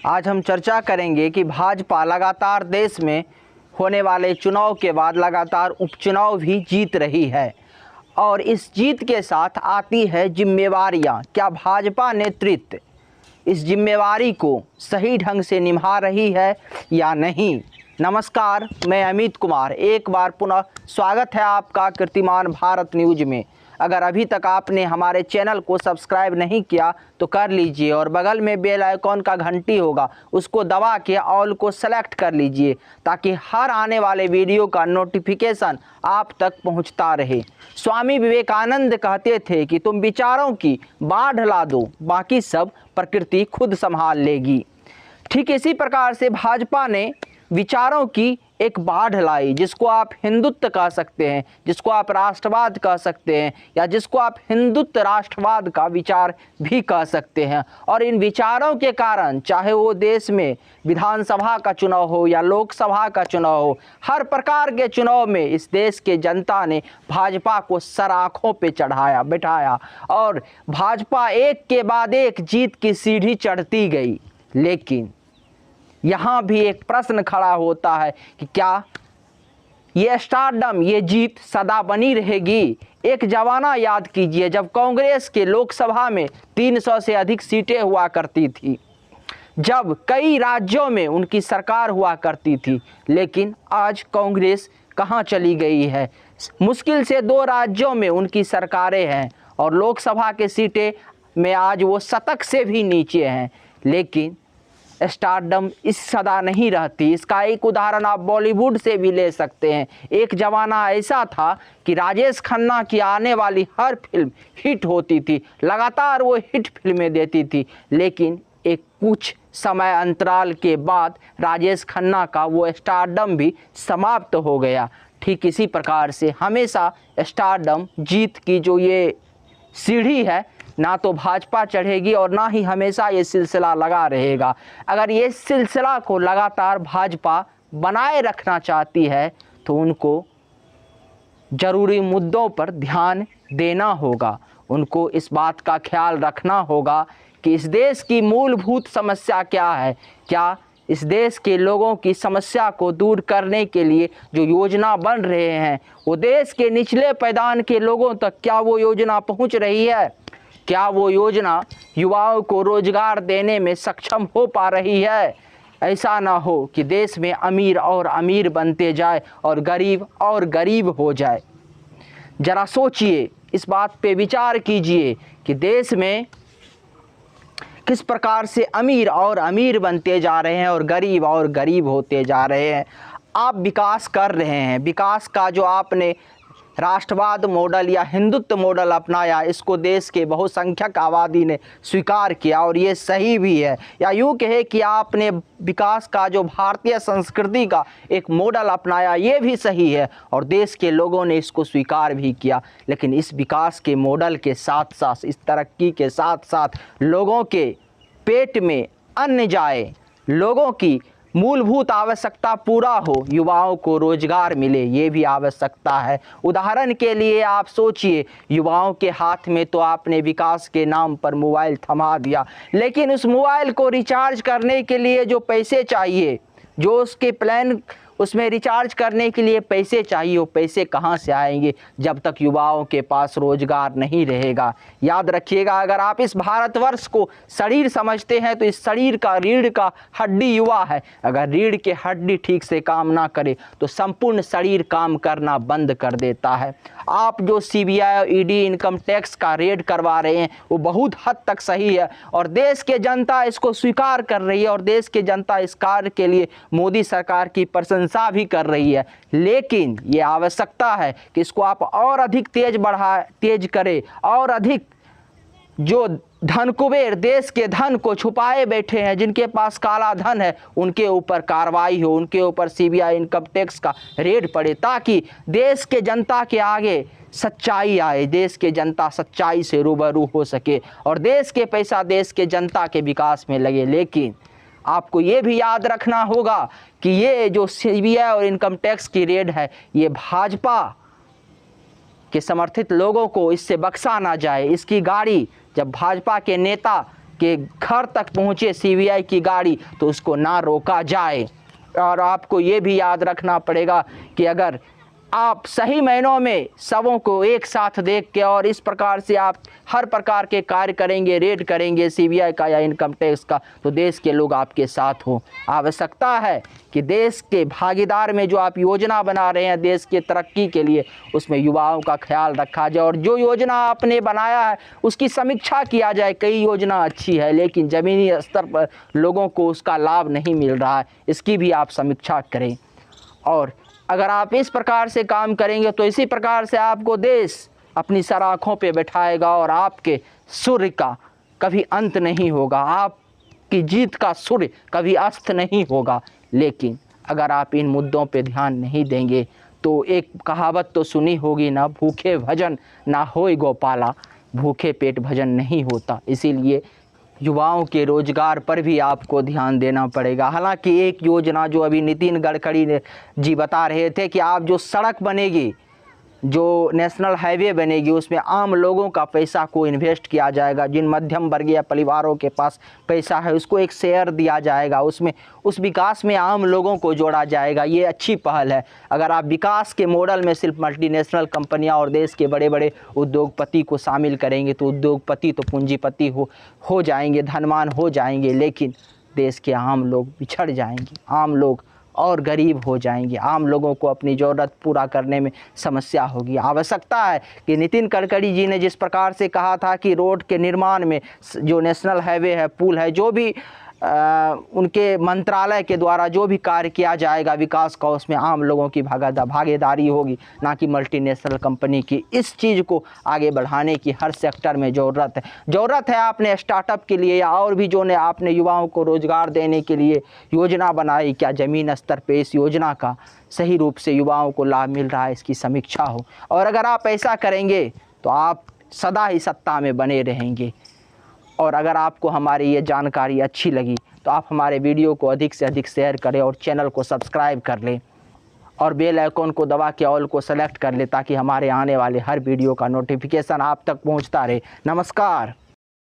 आज हम चर्चा करेंगे कि भाजपा लगातार देश में होने वाले चुनाव के बाद लगातार उपचुनाव भी जीत रही है और इस जीत के साथ आती है जिम्मेवारियां। क्या भाजपा नेतृत्व इस जिम्मेवारी को सही ढंग से निभा रही है या नहीं? नमस्कार, मैं अमित कुमार एक बार पुनः स्वागत है आपका कीर्तिमान भारत न्यूज में। अगर अभी तक आपने हमारे चैनल को सब्सक्राइब नहीं किया तो कर लीजिए और बगल में बेल आइकॉन का घंटी होगा, उसको दबा के ऑल को सेलेक्ट कर लीजिए ताकि हर आने वाले वीडियो का नोटिफिकेशन आप तक पहुंचता रहे। स्वामी विवेकानंद कहते थे कि तुम विचारों की बाढ़ ला दो, बाकी सब प्रकृति खुद संभाल लेगी। ठीक इसी प्रकार से भाजपा ने विचारों की एक बाढ़ लाई, जिसको आप हिंदुत्व कह सकते हैं, जिसको आप राष्ट्रवाद कह सकते हैं या जिसको आप हिंदुत्व राष्ट्रवाद का विचार भी कह सकते हैं। और इन विचारों के कारण चाहे वो देश में विधानसभा का चुनाव हो या लोकसभा का चुनाव हो, हर प्रकार के चुनाव में इस देश के जनता ने भाजपा को सर आँखों पे चढ़ाया बिठाया और भाजपा एक के बाद एक जीत की सीढ़ी चढ़ती गई। लेकिन यहाँ भी एक प्रश्न खड़ा होता है कि क्या ये स्टारडम, ये जीत सदा बनी रहेगी? एक जमाना याद कीजिए जब कांग्रेस के लोकसभा में 300 से अधिक सीटें हुआ करती थी, जब कई राज्यों में उनकी सरकार हुआ करती थी। लेकिन आज कांग्रेस कहाँ चली गई है? मुश्किल से 2 राज्यों में उनकी सरकारें हैं और लोकसभा के सीटें में आज वो शतक से भी नीचे हैं। लेकिन स्टारडम इस सदा नहीं रहती। इसका एक उदाहरण आप बॉलीवुड से भी ले सकते हैं। एक ज़माना ऐसा था कि राजेश खन्ना की आने वाली हर फिल्म हिट होती थी, लगातार वो हिट फिल्में देती थी। लेकिन एक कुछ समय अंतराल के बाद राजेश खन्ना का वो स्टारडम भी समाप्त हो गया। ठीक इसी प्रकार से हमेशा स्टारडम जीत की जो ये सीढ़ी है, ना तो भाजपा चढ़ेगी और ना ही हमेशा ये सिलसिला लगा रहेगा। अगर ये सिलसिला को लगातार भाजपा बनाए रखना चाहती है तो उनको ज़रूरी मुद्दों पर ध्यान देना होगा। उनको इस बात का ख्याल रखना होगा कि इस देश की मूलभूत समस्या क्या है। क्या इस देश के लोगों की समस्या को दूर करने के लिए जो योजना बन रहे हैं वो देश के निचले पायदान के लोगों तक क्या वो योजना पहुंच रही है? क्या वो योजना युवाओं को रोजगार देने में सक्षम हो पा रही है? ऐसा ना हो कि देश में अमीर और अमीर बनते जाए और गरीब हो जाए। जरा सोचिए, इस बात पे विचार कीजिए कि देश में किस प्रकार से अमीर और अमीर बनते जा रहे हैं और गरीब होते जा रहे हैं। आप विकास कर रहे हैं, विकास का जो आपने राष्ट्रवाद मॉडल या हिंदुत्व मॉडल अपनाया, इसको देश के बहुसंख्यक आबादी ने स्वीकार किया और ये सही भी है। या यूँ कहे कि आपने विकास का जो भारतीय संस्कृति का एक मॉडल अपनाया, ये भी सही है और देश के लोगों ने इसको स्वीकार भी किया। लेकिन इस विकास के मॉडल के साथ साथ, इस तरक्की के साथ साथ लोगों के पेट में अन्न जाए, लोगों की मूलभूत आवश्यकता पूरा हो, युवाओं को रोजगार मिले, ये भी आवश्यकता है। उदाहरण के लिए आप सोचिए, युवाओं के हाथ में तो आपने विकास के नाम पर मोबाइल थमा दिया, लेकिन उस मोबाइल को रिचार्ज करने के लिए जो पैसे चाहिए, जो उसके प्लान उसमें रिचार्ज करने के लिए पैसे चाहिए, वो पैसे कहाँ से आएंगे जब तक युवाओं के पास रोजगार नहीं रहेगा? याद रखिएगा, अगर आप इस भारतवर्ष को शरीर समझते हैं तो इस शरीर का रीढ़ का हड्डी युवा है। अगर रीढ़ के हड्डी ठीक से काम ना करे तो संपूर्ण शरीर काम करना बंद कर देता है। आप जो CBI और ED इनकम टैक्स का रेड करवा रहे हैं वो बहुत हद तक सही है और देश के जनता इसको स्वीकार कर रही है और देश के जनता इस कार्य के लिए मोदी सरकार की प्रशंसा भी कर रही है। लेकिन ये आवश्यकता है कि इसको आप और अधिक तेज करें और अधिक जो धन कुबेर देश के धन को छुपाए बैठे हैं, जिनके पास काला धन है, उनके ऊपर कार्रवाई हो, उनके ऊपर CBI इनकम टैक्स का रेड पड़े ताकि देश के जनता के आगे सच्चाई आए, देश के जनता सच्चाई से रूबरू हो सके और देश के पैसा देश के जनता के विकास में लगे। लेकिन आपको ये भी याद रखना होगा कि ये जो CBI और इनकम टैक्स की रेड है, ये भाजपा के समर्थित लोगों को इससे बख्शा ना जाए। इसकी गाड़ी जब भाजपा के नेता कि घर तक पहुँचे सीबीआई की गाड़ी तो उसको ना रोका जाए। और आपको ये भी याद रखना पड़ेगा कि अगर आप सही मायनों में सबों को एक साथ देख के और इस प्रकार से आप हर प्रकार के कार्य करेंगे, रेड करेंगे सीबीआई का या इनकम टैक्स का, तो देश के लोग आपके साथ हो। आवश्यकता है कि देश के भागीदार में जो आप योजना बना रहे हैं देश के तरक्की के लिए, उसमें युवाओं का ख्याल रखा जाए और जो योजना आपने बनाया है उसकी समीक्षा किया जाए। कई योजना अच्छी है लेकिन ज़मीनी स्तर पर लोगों को उसका लाभ नहीं मिल रहा है, इसकी भी आप समीक्षा करें। और अगर आप इस प्रकार से काम करेंगे तो इसी प्रकार से आपको देश अपनी सर आँखों पे बैठाएगा और आपके सूर्य का कभी अंत नहीं होगा, आपकी जीत का सूर्य कभी अस्त नहीं होगा। लेकिन अगर आप इन मुद्दों पे ध्यान नहीं देंगे तो एक कहावत तो सुनी होगी ना, भूखे भजन ना होए गोपाला, भूखे पेट भजन नहीं होता। इसीलिए युवाओं के रोज़गार पर भी आपको ध्यान देना पड़ेगा। हालांकि एक योजना जो अभी नितिन गडकरी जी बता रहे थे कि आप जो सड़क बनेगी, जो नेशनल हाईवे बनेगी, उसमें आम लोगों का पैसा को इन्वेस्ट किया जाएगा। जिन मध्यम वर्गीय परिवारों के पास पैसा है उसको एक शेयर दिया जाएगा, उसमें उस विकास में आम लोगों को जोड़ा जाएगा। ये अच्छी पहल है। अगर आप विकास के मॉडल में सिर्फ मल्टीनेशनल कंपनियां और देश के बड़े बड़े उद्योगपति को शामिल करेंगे तो उद्योगपति तो पूंजीपति हो जाएंगे, धनवान हो जाएंगे, लेकिन देश के आम लोग बिछड़ जाएंगे, आम लोग और गरीब हो जाएंगे, आम लोगों को अपनी ज़रूरत पूरा करने में समस्या होगी। आवश्यकता है कि नितिन गडकरी जी ने जिस प्रकार से कहा था कि रोड के निर्माण में जो नेशनल हाईवे है, पुल है, जो भी उनके मंत्रालय के द्वारा जो भी कार्य किया जाएगा विकास का, उसमें आम लोगों की भागीदारी होगी, ना कि मल्टीनेशनल कंपनी की। इस चीज़ को आगे बढ़ाने की हर सेक्टर में ज़रूरत है। आपने स्टार्टअप के लिए या और भी जो ने आपने युवाओं को रोज़गार देने के लिए योजना बनाई, क्या ज़मीन स्तर पे इस योजना का सही रूप से युवाओं को लाभ मिल रहा है, इसकी समीक्षा हो। और अगर आप ऐसा करेंगे तो आप सदा ही सत्ता में बने रहेंगे। और अगर आपको हमारी ये जानकारी अच्छी लगी तो आप हमारे वीडियो को अधिक से अधिक शेयर करें और चैनल को सब्सक्राइब कर लें और बेल आइकन को दबा के ऑल को सेलेक्ट कर लें ताकि हमारे आने वाले हर वीडियो का नोटिफिकेशन आप तक पहुंचता रहे। नमस्कार।